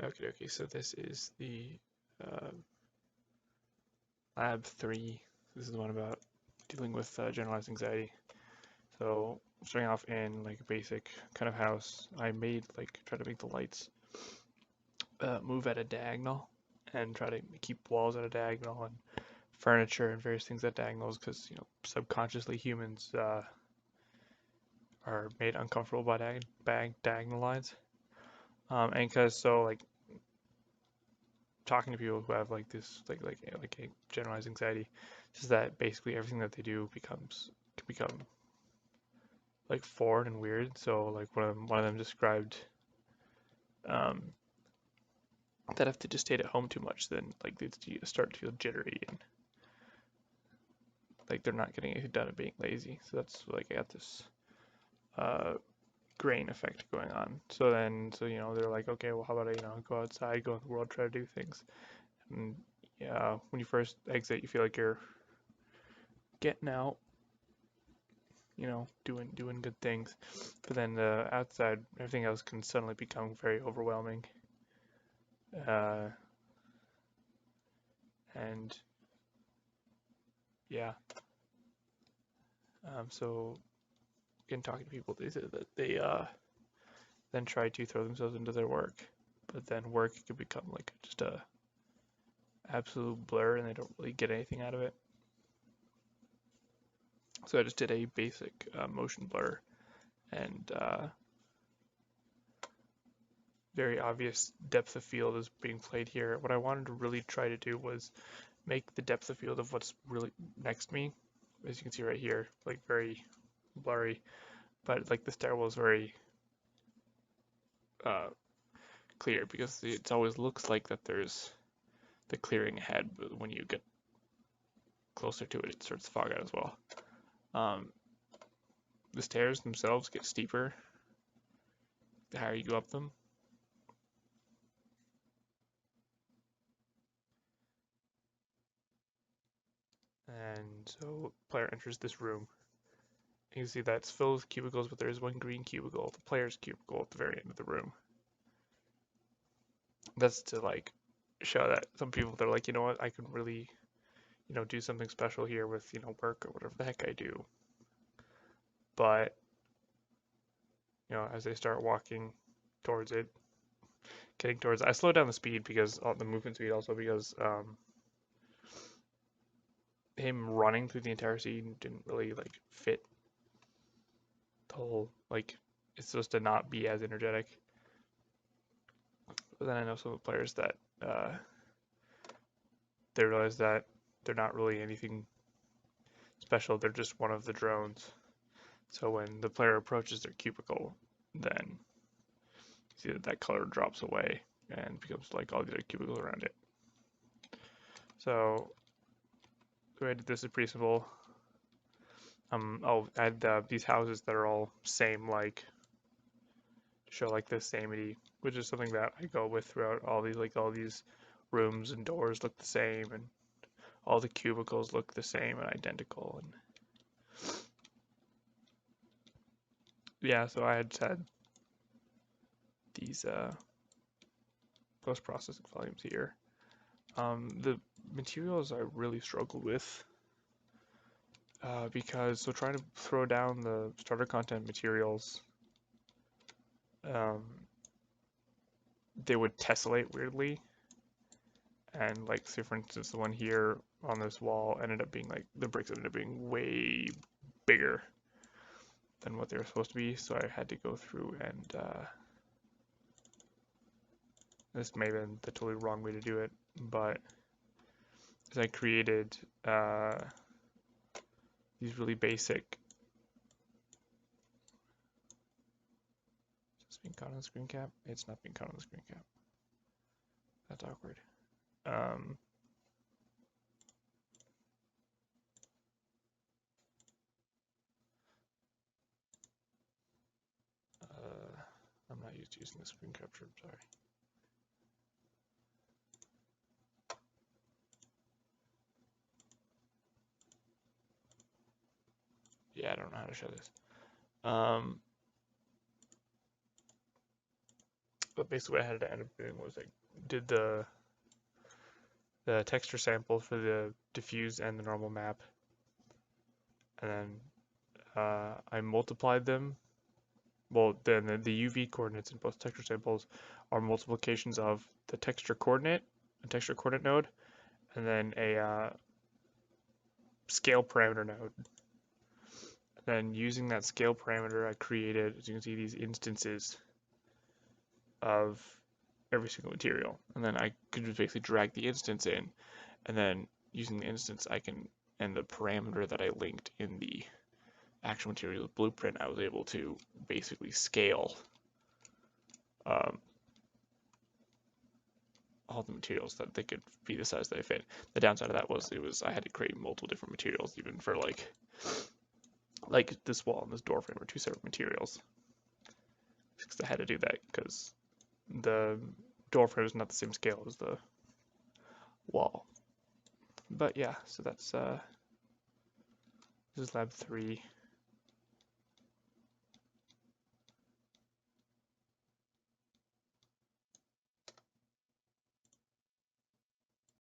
Okay, so this is the uh, Lab 3. This is the one about dealing with generalized anxiety. So starting off in like a basic kind of house, I made like try to make the lights move at a diagonal and try to keep walls at a diagonal and furniture and various things at diagonals because subconsciously humans are made uncomfortable by diagonal lines. And because so like talking to people who have like this like a generalized anxiety is that basically everything that they do can become like foreign and weird. So like one of them described um, that if they just stayed at home too much, then like they start to feel jittery and like they're not getting anything done and being lazy. So that's like I got this uh, grain effect going on. So they're like, okay, well how about I go outside, go in the world, try to do things. And yeah, when you first exit, you feel like you're getting out, doing good things. But then the outside, everything else can suddenly become very overwhelming. Uh, and yeah, so in talking to people, they said that they then try to throw themselves into their work, but then work can become like just a absolute blur, and they don't really get anything out of it. So I just did a basic motion blur, and very obvious depth of field is being played here. What I wanted to really try to do was make the depth of field of what's really next to me, as you can see right here, like very blurry, but like the stairwell is very uh, clear because it always looks like that there's the clearing ahead, but when you get closer to it, it starts to fog out as well. The stairs themselves get steeper the higher you go up them. And so player enters this room. You can see that it's filled with cubicles, but there is one green cubicle, the player's cubicle at the very end of the room. That's to like show that some people they're like, you know what, I could really, do something special here with, work or whatever the heck I do. But, as they start walking towards it, getting towards it, I slowed down the speed because the movement speed also because him running through the entire scene didn't really like fit the whole like it's supposed to not be as energetic. But then I know some of the players that they realize that they're not really anything special. They're just one of the drones. So when the player approaches their cubicle, then see that color drops away and becomes like all the other cubicles around it. So the way I did this is pretty simple. I'll add these houses that are all same, like show like the samey, which is something that I go with throughout all these rooms and doors look the same and all the cubicles look the same and identical. And yeah, so I had said these post-processing volumes here. The materials I really struggled with because so trying to throw down the starter content materials, they would tessellate weirdly. And like, say for instance, the one here on this wall ended up being like, the bricks ended up being way bigger than what they were supposed to be. So I had to go through and this may have been the totally wrong way to do it, but as I created these really basic. Is this being caught on the screen cap? It's not being caught on the screen cap. That's awkward. I'm not used to using the screen capture, I'm sorry. Yeah, I don't know how to show this. But basically what I had to end up doing was I did the texture sample for the diffuse and the normal map, and then I multiplied them. Well, then the UV coordinates in both texture samples are multiplications of the texture coordinate node, and then a scale parameter node. And then using that scale parameter, I created, as you can see, these instances of every single material. And then I could just basically drag the instance in, and then using the instance, and the parameter that I linked in the actual material blueprint, I was able to basically scale all the materials that they could be the size they fit. The downside of that was I had to create multiple different materials, even for like this wall and this door frame are two separate materials. Because I had to do that because the door frame is not the same scale as the wall. But yeah, so that's this is lab 3.